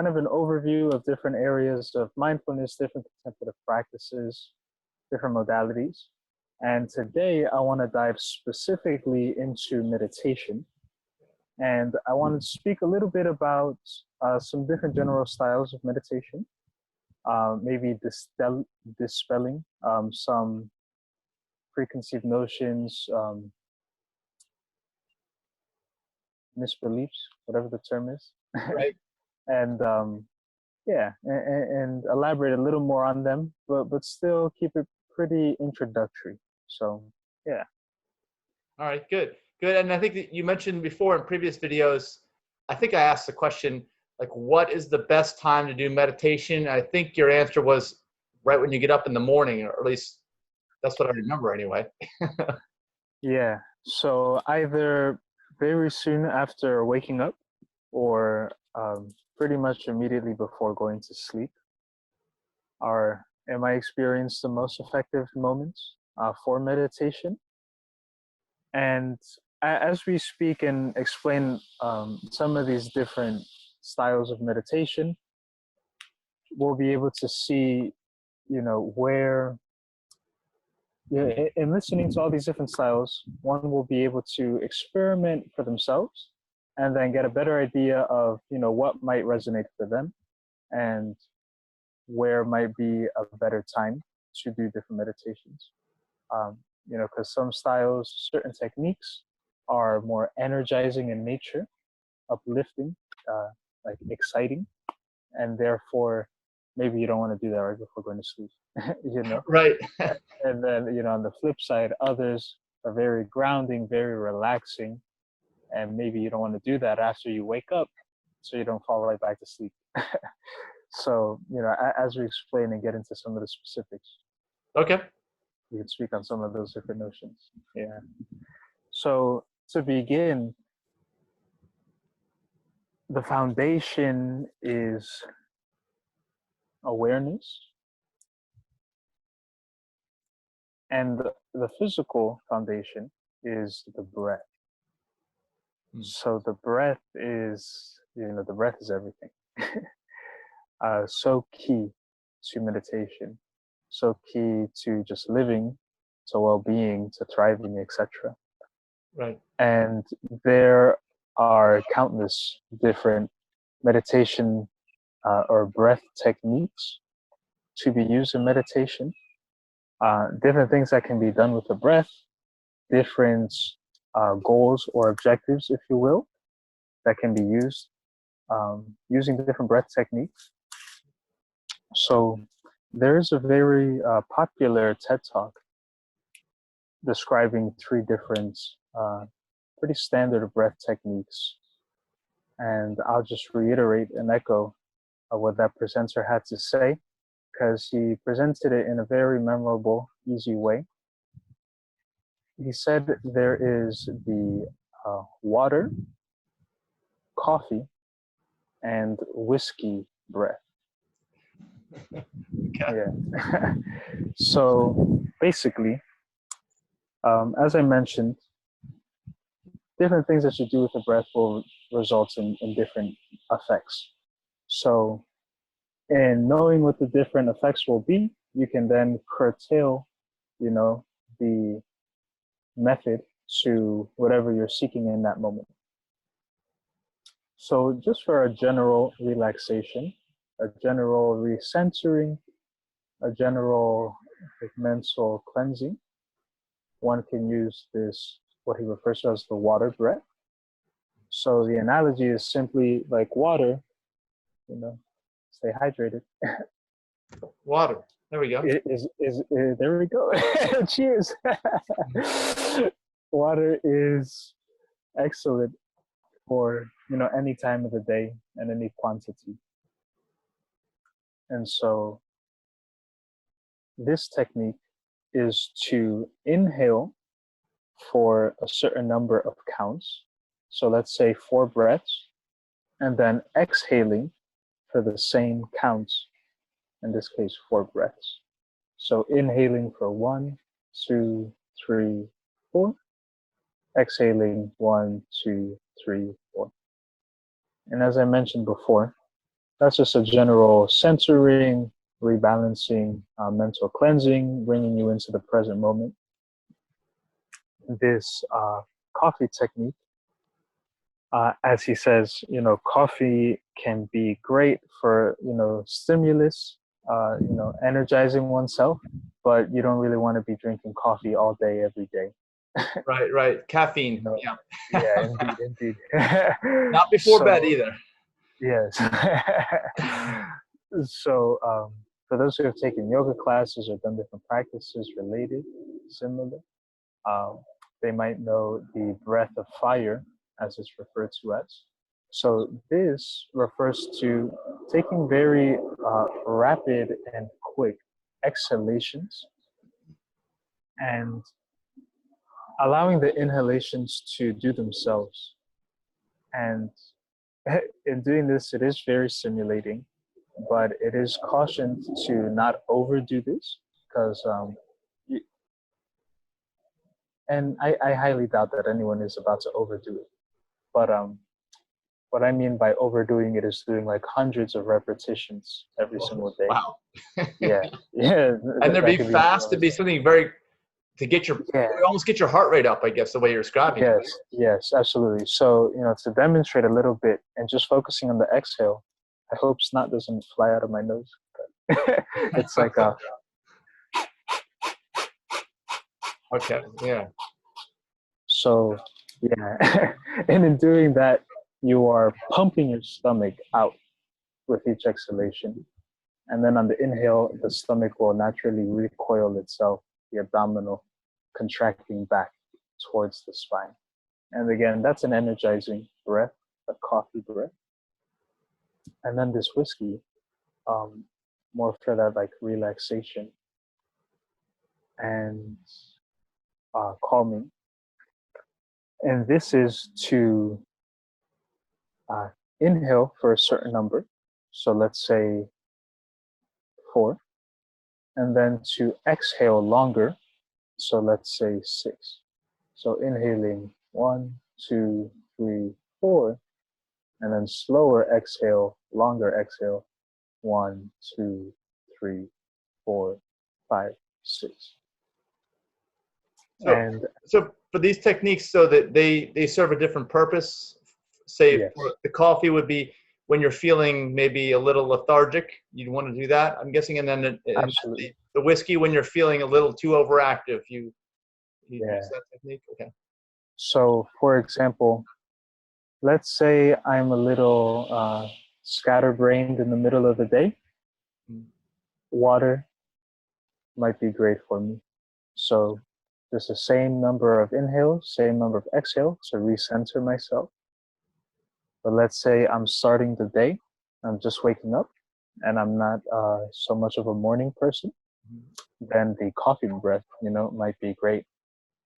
kind of an overview of different areas of mindfulness, different contemplative practices, different modalities. And today I want to dive specifically into meditation. And I want to speak a little bit about some different general styles of meditation, maybe dispelling some preconceived notions, misbeliefs, whatever the term is. Right. And yeah, and elaborate a little more on them, but still keep it pretty introductory. So yeah. All right, good. And I think that you mentioned before in previous videos, I think I asked the question, like, what is the best time to do meditation? I think your answer was right when you get up in the morning, or at least that's what I remember anyway. Yeah, so either very soon after waking up or pretty much immediately before going to sleep are, in my experience, the most effective moments for meditation. And as we speak and explain some of these different styles of meditation, we'll be able to see, where, in listening to all these different styles, one will be able to experiment for themselves and then get a better idea of, what might resonate for them and where might be a better time to do different meditations. Because some styles, certain techniques are more energizing in nature, uplifting, like exciting, and therefore maybe you don't want to do that right before going to sleep, Right. And then, on the flip side, others are very grounding, very relaxing, and maybe you don't want to do that after you wake up so you don't fall right back to sleep. So, as we explain and get into some of the specifics, Okay. we can speak on some of those different notions. Yeah. So to begin, the foundation is awareness, and the physical foundation is the breath. So the breath is, the breath is everything. So key to meditation, so key to just living, to well-being, to thriving, etc. Right. And there are countless different meditation or breath techniques to be used in meditation. Different things that can be done with the breath, different goals or objectives, if you will, that can be used using the different breath techniques. So there is a very popular TED Talk describing 3 different pretty standard breath techniques. And I'll just reiterate and echo what that presenter had to say, because he presented it in a very memorable, easy way. He said there is the water, coffee, and whiskey breath. Okay. Yeah. So basically, as I mentioned, different things that you do with the breath will result in different effects. So in knowing what the different effects will be, you can then curtail, the method to whatever you're seeking in that moment. So just for a general relaxation, a general recentering, a general mental cleansing, one can use this, what he refers to as the water breath. So the analogy is simply like water, stay hydrated. Water. There we go. There we go. Cheers. Water is excellent for, any time of the day and any quantity. And so this technique is to inhale for a certain number of counts. So let's say 4 breaths, and then exhaling for the same counts. In this case, 4 breaths. So inhaling for 1, 2, 3, 4. Exhaling 1, 2, 3, 4. And as I mentioned before, that's just a general centering, rebalancing, mental cleansing, bringing you into the present moment. This coffee technique, as he says, coffee can be great for, stimulus, energizing oneself, but you don't really want to be drinking coffee all day, every day. Right. Caffeine. No. Yeah. Yeah, indeed. Not before bed So, either. yes. So, for those who have taken yoga classes or done different practices related, similar, um, they might know the breath of fire, as it's referred to as. So, this refers to taking very rapid and quick exhalations and allowing the inhalations to do themselves. And in doing this, it is very stimulating, but it is cautioned to not overdo this because, and I highly doubt that anyone is about to overdo it. But what I mean by overdoing it is doing like hundreds of repetitions every single day. Wow. Yeah, yeah, And there'd that be could be fast to be something very yeah. almost get your heart rate up, I guess, the way you're describing it. Yes, absolutely. So, to demonstrate a little bit and just focusing on the exhale, I hope snot doesn't fly out of my nose. It's like Okay. Yeah. so yeah. And in doing that, you are pumping your stomach out with each exhalation. And then on the inhale, the stomach will naturally recoil itself, the abdominal contracting back towards the spine. And again, that's an energizing breath, a coffee breath. And then this whiskey, um, more for that like relaxation and calming. And this is to uh, inhale for a certain number. So let's say 4. And then to exhale longer. So let's say 6. So inhaling 1, 2, 3, 4. And then slower exhale, longer exhale. 1, 2, 3, 4, 5, 6. So for these techniques, so that they serve a different purpose. Say Yes, for the coffee would be when you're feeling maybe a little lethargic, you'd want to do that, I'm guessing. And then absolutely. the whiskey when you're feeling a little too overactive, you Yeah. use that technique. Okay. So, for example, let's say I'm a little scatterbrained in the middle of the day. Water might be great for me. So, just the same number of inhales, same number of exhales to recenter myself. But let's say I'm starting the day, I'm just waking up, and I'm not so much of a morning person, then the coffee breath, might be great.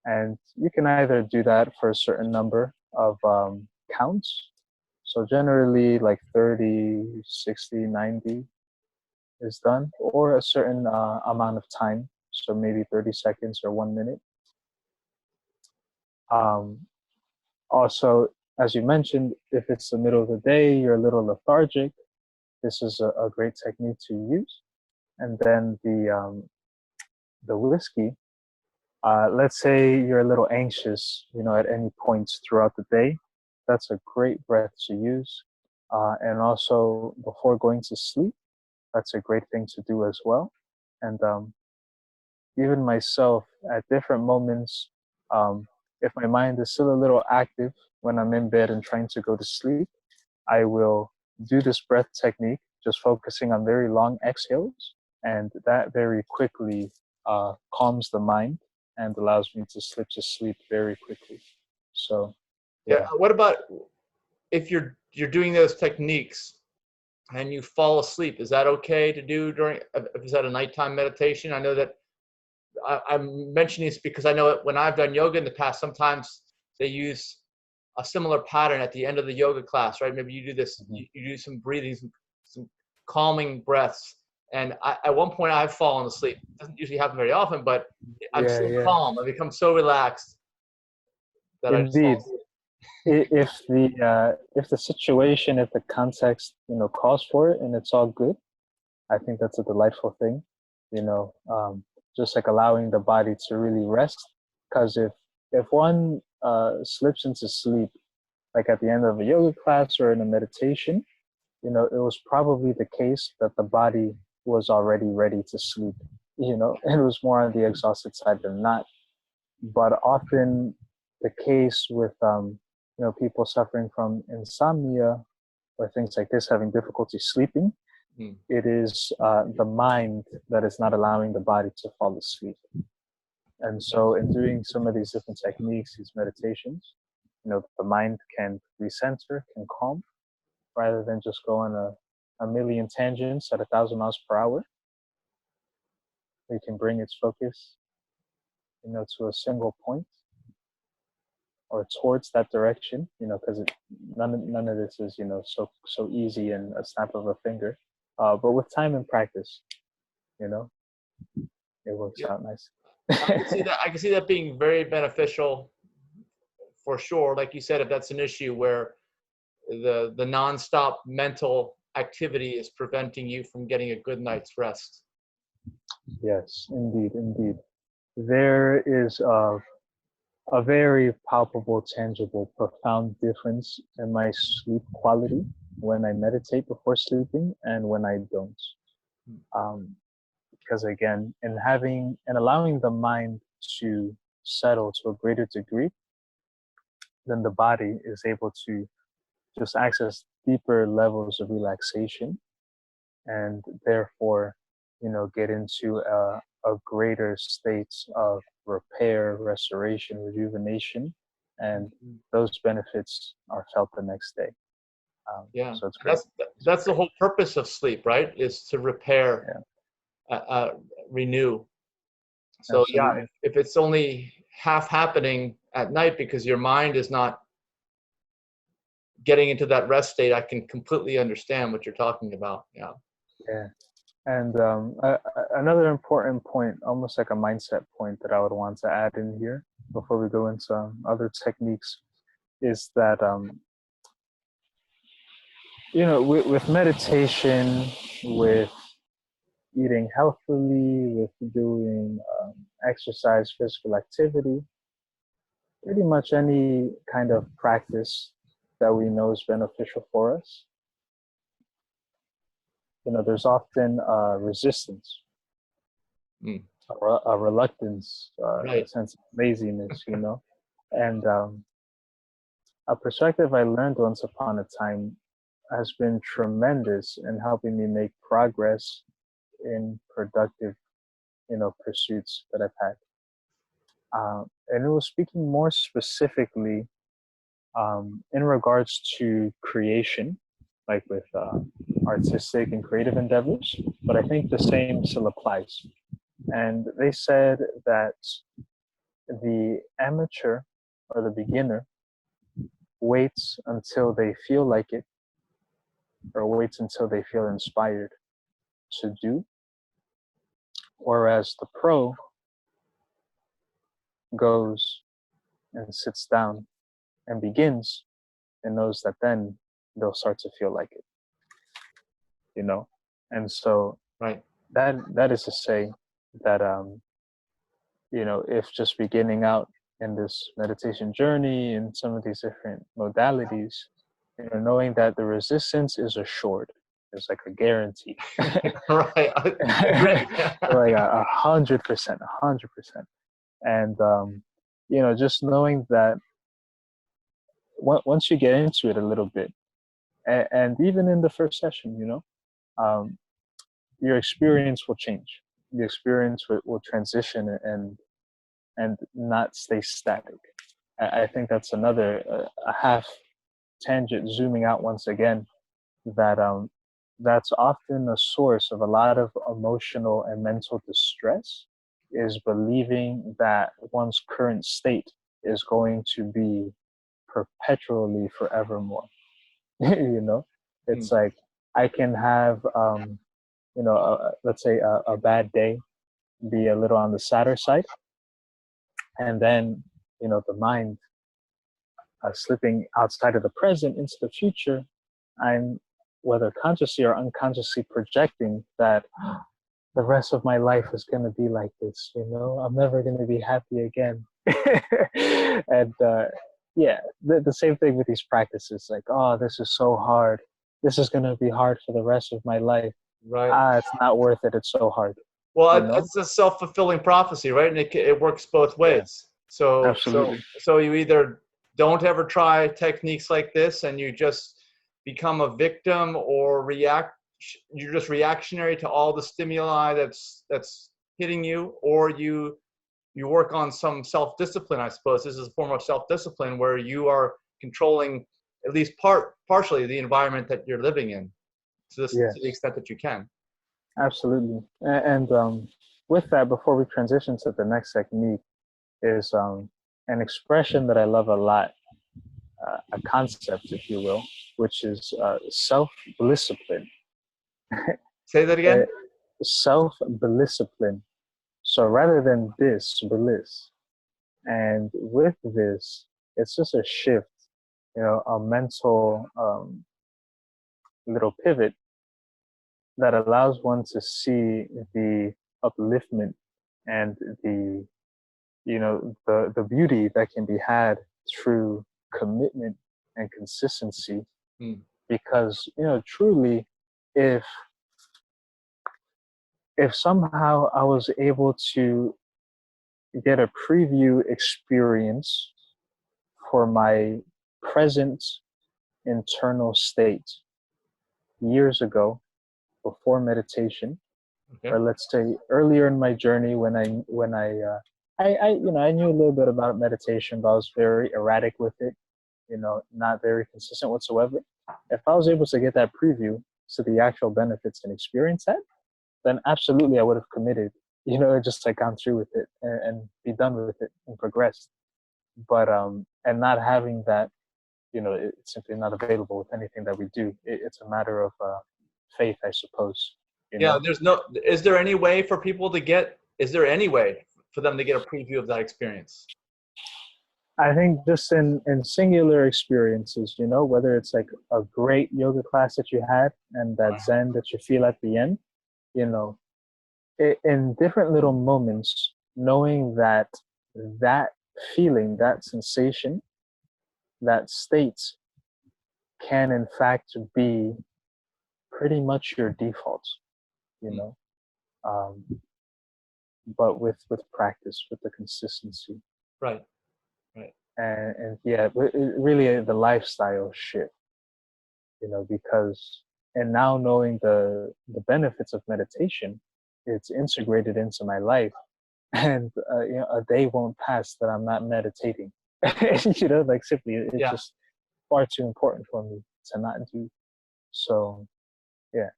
And you can either do that for a certain number of counts. So generally like 30, 60, 90 is done, or a certain amount of time. So maybe 30 seconds or 1 minute. Also, as you mentioned, if it's the middle of the day, you're a little lethargic, this is a great technique to use. And then the whiskey, let's say you're a little anxious, at any points throughout the day. That's a great breath to use. And also before going to sleep, that's a great thing to do as well. And even myself, at different moments, if my mind is still a little active when I'm in bed and trying to go to sleep, I will do this breath technique, just focusing on very long exhales. And that very quickly calms the mind and allows me to slip to sleep very quickly. So, Yeah. yeah. What about if you're doing those techniques and you fall asleep? Is that okay to do during? Is that a nighttime meditation? I know that I'm mentioning this because I know that when I've done yoga in the past, sometimes they use a similar pattern at the end of the yoga class, right? Maybe you do this, you do some breathing, some calming breaths. And at one point I've fallen asleep. It doesn't usually happen very often, but I'm so Yeah. calm. I become so relaxed that I just fall Indeed. asleep. If the situation, if the context, calls for it, and it's all good, I think that's a delightful thing. Just like allowing the body to really rest. Because if one slips into sleep, like at the end of a yoga class or in a meditation, it was probably the case that the body was already ready to sleep. And it was more on the exhausted side than not. But often the case with people suffering from insomnia or things like this, having difficulty sleeping, it is the mind that is not allowing the body to fall asleep. And so in doing some of these different techniques, these meditations, the mind can recenter, can calm, rather than just go on a million tangents at 1,000 miles per hour. We can bring its focus, to a single point or towards that direction, because none of this is, so easy and a snap of a finger. But with time and practice, it works out nice. I can see that. I can see that being very beneficial, for sure. Like you said, if that's an issue where the nonstop mental activity is preventing you from getting a good night's rest. Yes, indeed. There is a very palpable, tangible, profound difference in my sleep quality when I meditate before sleeping and when I don't. Because again, in having and allowing the mind to settle to a greater degree, then the body is able to just access deeper levels of relaxation and therefore, get into a greater state of repair, restoration, rejuvenation, and those benefits are felt the next day. Yeah, so it's great. That's the whole purpose of sleep, right? Is to repair, renew. So Absolutely. yeah, if it's only half happening at night because your mind is not getting into that rest state, I can completely understand what you're talking about. Yeah. Yeah. And another important point, almost like a mindset point that I would want to add in here before we go into other techniques, is that, with meditation, with eating healthily, with doing exercise, physical activity, pretty much any kind of practice that we know is beneficial for us, there's often resistance, a reluctance, Right. a sense of laziness, and a perspective I learned once upon a time has been tremendous in helping me make progress in productive, pursuits that I've had. And it was speaking more specifically in regards to creation, like with artistic and creative endeavors, but I think the same still applies. And they said that the amateur or the beginner waits until they feel like it, or waits until they feel inspired to do, whereas the pro goes and sits down and begins and knows that then they'll start to feel like it, and so Right. that is to say that if just beginning out in this meditation journey and some of these different modalities, knowing that the resistance is assured, it's like a guarantee. Right. Like 100%. And just knowing that once you get into it a little bit, and even in the first session, your experience will change. The experience will transition and not stay static. I think that's another a half tangent, zooming out once again, that that's often a source of a lot of emotional and mental distress, is believing that one's current state is going to be perpetually forevermore. It's like I can have let's say a bad day, be a little on the sadder side, and then the mind slipping outside of the present into the future, I'm, whether consciously or unconsciously, projecting that the rest of my life is going to be like this. I'm never going to be happy again. And yeah, the same thing with these practices. Like, oh, this is so hard. This is going to be hard for the rest of my life. Right. It's not worth it. It's so hard. Well, it's a self-fulfilling prophecy, right? And it works both ways. So Absolutely. you either don't ever try techniques like this and you just become a victim, or you're just reactionary to all the stimuli that's hitting you, or you work on some self-discipline. I suppose this is a form of self-discipline where you are controlling at least partially the environment that you're living in to the extent that you can. Absolutely. And with that, before we transition to the next technique, is an expression that I love a lot, a concept, if you will, which is self-discipline. Say that again? Self-discipline. So rather than bliss. And with this, it's just a shift, a mental little pivot that allows one to see the upliftment and the the beauty that can be had through commitment and consistency. Because truly, if somehow I was able to get a preview experience for my present internal state years ago, before meditation, or let's say earlier in my journey, when I I knew a little bit about meditation, but I was very erratic with it, not very consistent whatsoever. If I was able to get that preview to the actual benefits and experience that, then absolutely I would have committed, just like gone through with it and be done with it and progressed. But and not having that, it's simply not available with anything that we do. It's a matter of faith, I suppose. Yeah, is there any way for people to get, is there any way for them to get a preview of that experience? I think just in singular experiences, whether it's like a great yoga class that you had and that Zen that you feel at the end, in different little moments, knowing that feeling, that sensation, that state can in fact be pretty much your default, but with practice, with the consistency. Right. And yeah, really the lifestyle shift, because, and now knowing the benefits of meditation, it's integrated into my life, and a day won't pass that I'm not meditating. Like simply, it's just far too important for me to not do. So, yeah.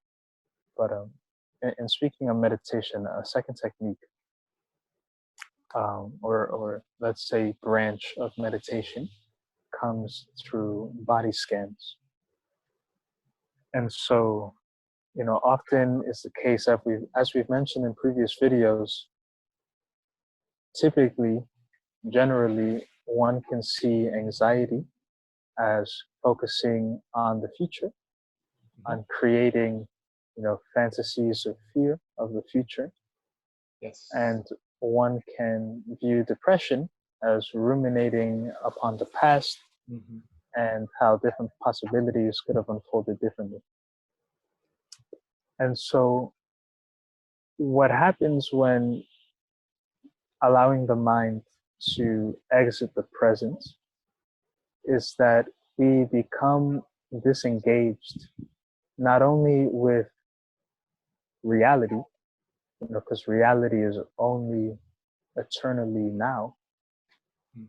But and speaking of meditation, a second technique, or let's say branch of meditation, comes through body scans. And so, often is the case that as we've mentioned in previous videos, typically, generally, one can see anxiety as focusing on the future, on creating, fantasies of fear of the future. Yes. And one can view depression as ruminating upon the past and how different possibilities could have unfolded differently. And so what happens when allowing the mind to exit the present is that we become disengaged not only with reality, because reality is only eternally now,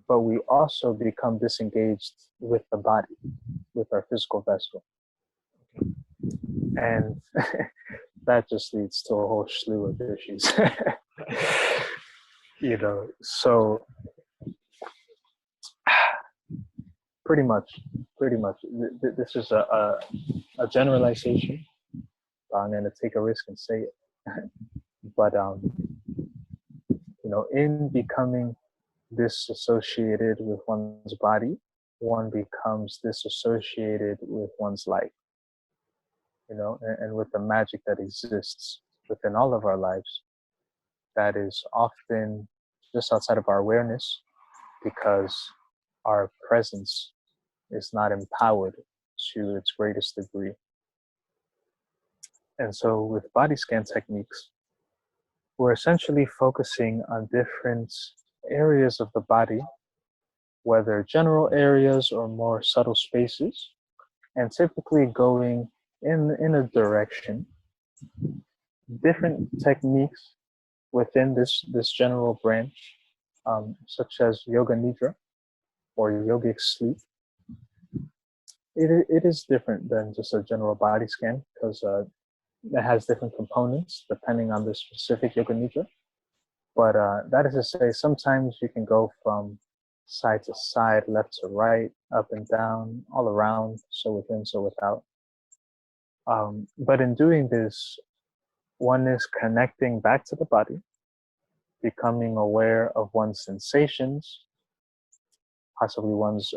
but we also become disengaged with the body, with our physical vessel. And that just leads to a whole slew of issues. So pretty much, this is a generalization. I'm going to take a risk and say it. But, in becoming disassociated with one's body, one becomes disassociated with one's life, and with the magic that exists within all of our lives that is often just outside of our awareness because our presence is not empowered to its greatest degree. And so with body scan techniques, we're essentially focusing on different areas of the body, whether general areas or more subtle spaces, and typically going in a direction. Different techniques within this general branch, such as yoga nidra or yogic sleep. It is different than just a general body scan because it has different components depending on the specific yoga nidra. But that is to say, sometimes you can go from side to side, left to right, up and down, all around, so within, so without. But in doing this, one is connecting back to the body, becoming aware of one's sensations, possibly one's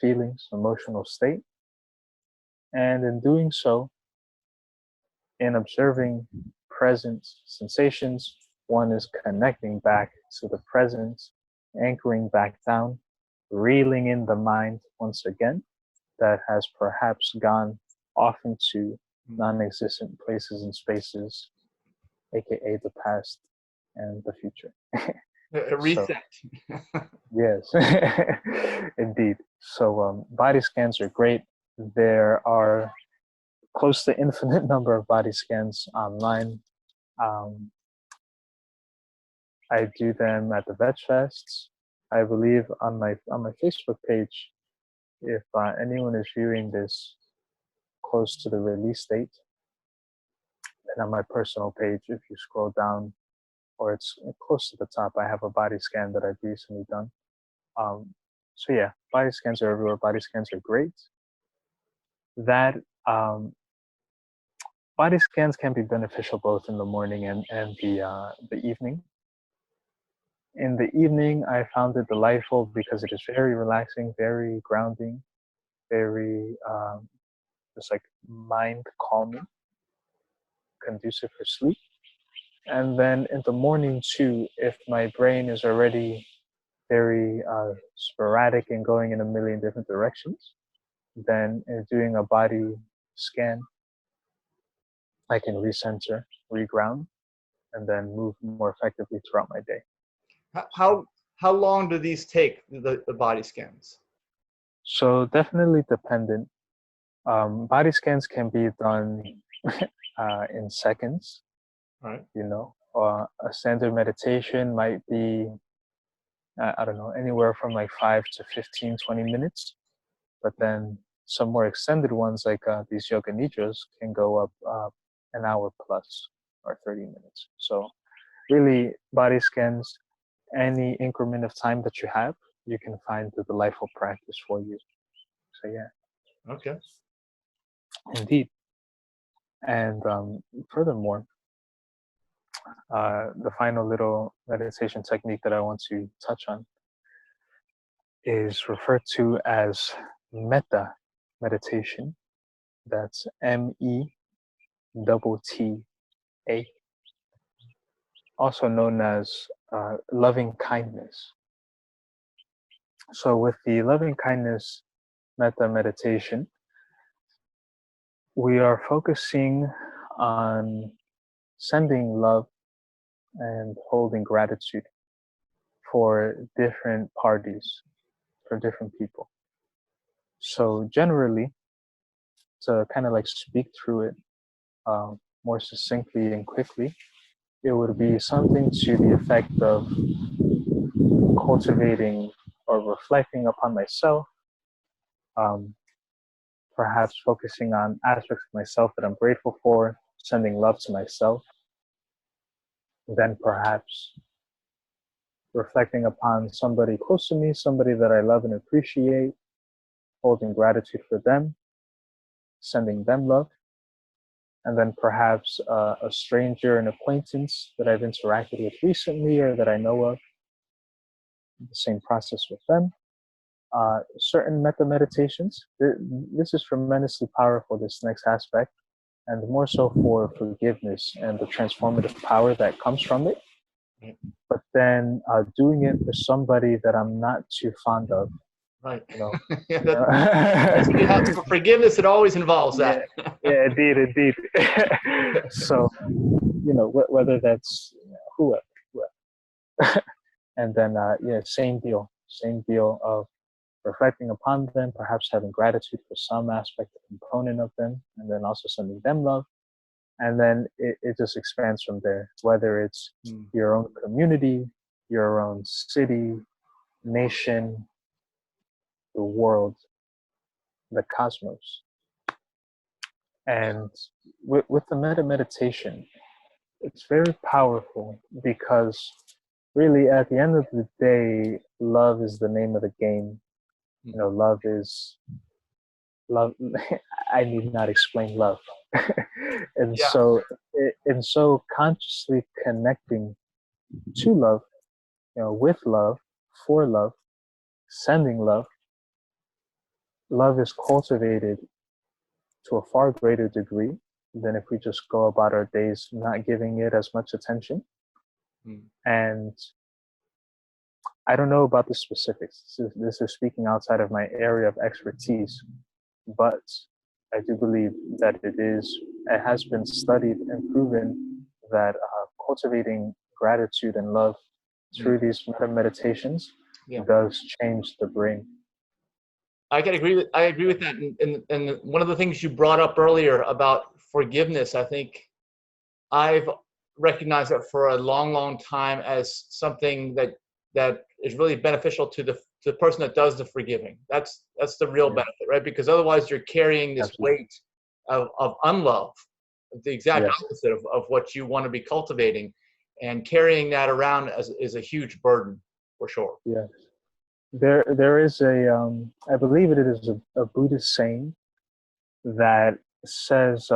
feelings, emotional state. And in doing so, in observing present sensations, one is connecting back to the present, anchoring back down, reeling in the mind once again that has perhaps gone off into non-existent places and spaces, aka the past and the future. A reset. So, yes, indeed. So body scans are great. There are close to infinite number of body scans online. I do them at the Veg Fests. I believe on my Facebook page, if anyone is viewing this close to the release date, and on my personal page, if you scroll down, or it's close to the top, I have a body scan that I've recently done. So yeah, body scans are everywhere. Body scans are great. That body scans can be beneficial both in the morning and the evening. In the evening, I found it delightful because it is very relaxing, very grounding, very just like mind calming, conducive for sleep. And then in the morning too, if my brain is already very sporadic and going in a million different directions, then in doing a body scan, I can recenter, reground, and then move more effectively throughout my day. How long do these take, the body scans? So definitely dependent. Body scans can be done in seconds. Right. A standard meditation might be, I don't know, anywhere from like 5 to 15, 20 minutes. But then some more extended ones like these yoga nidras can go up an hour plus or 30 minutes. So really body scans, any increment of time that you have, you can find the delightful practice for you. So yeah. Okay. Indeed. And furthermore, the final little meditation technique that I want to touch on is referred to as Metta Meditation. That's METTA, also known as loving kindness. So with the loving kindness Metta Meditation, we are focusing on sending love and holding gratitude for different parties, for different people. So generally, to kind of like speak through it more succinctly and quickly, it would be something to the effect of cultivating or reflecting upon myself, perhaps focusing on aspects of myself that I'm grateful for, sending love to myself, then perhaps reflecting upon somebody close to me, somebody that I love and appreciate, holding gratitude for them, sending them love, and then perhaps a stranger, an acquaintance that I've interacted with recently or that I know of, the same process with them. certain metta meditations. This is tremendously powerful, this next aspect, and more so for forgiveness and the transformative power that comes from it. Right. But then doing it for somebody that I'm not too fond of, Right. you know. Yeah, You that's what you have know? for forgiveness. It always involves Yeah, that. yeah, indeed. So, whether that's whoever, and then yeah, same deal of reflecting upon them, perhaps having gratitude for some aspect or component of them, and then also sending them love. And then it just expands from there, whether it's your own community, your own city, nation, the world, the cosmos. And with the metta meditation, it's very powerful because really at the end of the day, love is the name of the game. Love is love. I need not explain love. and Yeah. so and so consciously connecting to love, with love, for love, sending love, love is cultivated to a far greater degree than if we just go about our days not giving it as much attention. And I don't know about the specifics. This is speaking outside of my area of expertise, but I do believe that it has been studied and proven that cultivating gratitude and love through these meditations does change the brain. I agree with that. And one of the things you brought up earlier about forgiveness, I think I've recognized that for a long time as something that is really beneficial to the person that does the forgiving. That's the real benefit, right? Because otherwise you're carrying this weight of unlove, the exact opposite of what you want to be cultivating, and carrying that around is a huge burden for sure. Yes. There is I believe it is a Buddhist saying that says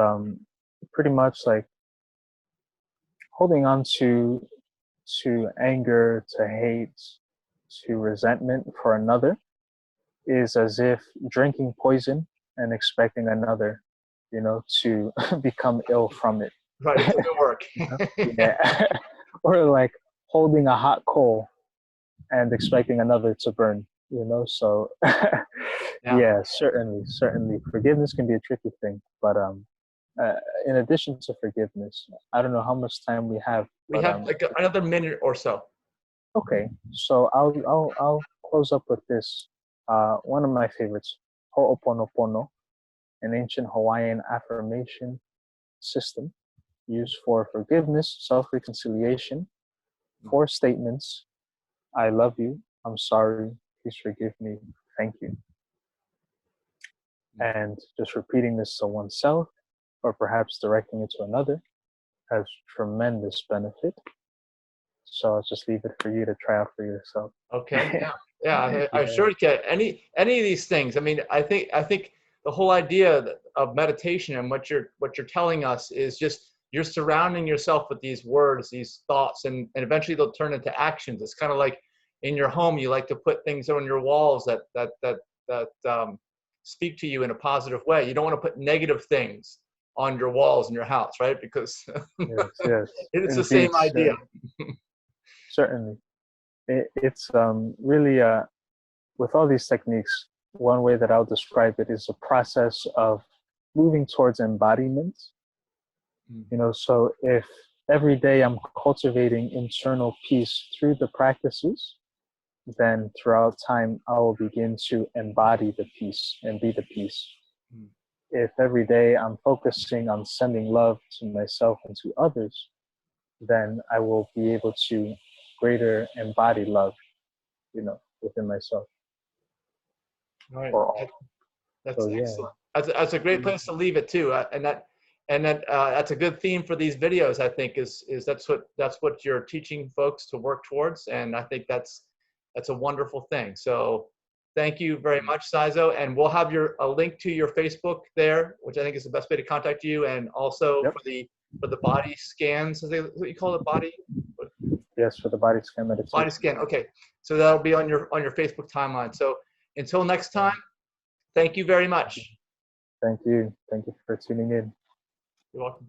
pretty much like holding on to anger, to hate, to resentment for another is as if drinking poison and expecting another, to become ill from it. Right, it doesn't work. Yeah. Or like holding a hot coal and expecting another to burn, so yeah, certainly forgiveness can be a tricky thing, but in addition to forgiveness, I don't know how much time we have, We but have like another minute or so. okay, so I'll close up with this, one of my favorites, Ho'oponopono, an ancient Hawaiian affirmation system used for forgiveness, self-reconciliation, 4 statements: I love you, I'm sorry, please forgive me, thank you. And just repeating this to oneself or perhaps directing it to another has tremendous benefit. So I'll just leave it for you to try out for yourself. Okay. Yeah. I sure can. Any of these things. I mean, I think the whole idea of meditation and what you're telling us is just you're surrounding yourself with these words, these thoughts, and eventually they'll turn into actions. It's kind of like in your home, you like to put things on your walls that speak to you in a positive way. You don't want to put negative things on your walls in your house, right? Because yes, it's the indeed, same idea. Certainly. It's really, with all these techniques, one way that I'll describe it is a process of moving towards embodiment. So if every day I'm cultivating internal peace through the practices, then throughout time I will begin to embody the peace and be the peace. If every day I'm focusing on sending love to myself and to others, then I will be able to greater embody love, within myself. Right. For all. That's So, excellent. That's a great place to leave it too. That's a good theme for these videos. I think is that's what you're teaching folks to work towards, and I think that's a wonderful thing. So thank you very much, XYZo, and we'll have a link to your Facebook there, which I think is the best way to contact you, and also for the body scans, what you call it, body. Yes, for the body scan meditation. Body scan. Okay, so that'll be on your Facebook timeline. So until next time, thank you very much. Thank you. Thank you for tuning in. You're welcome.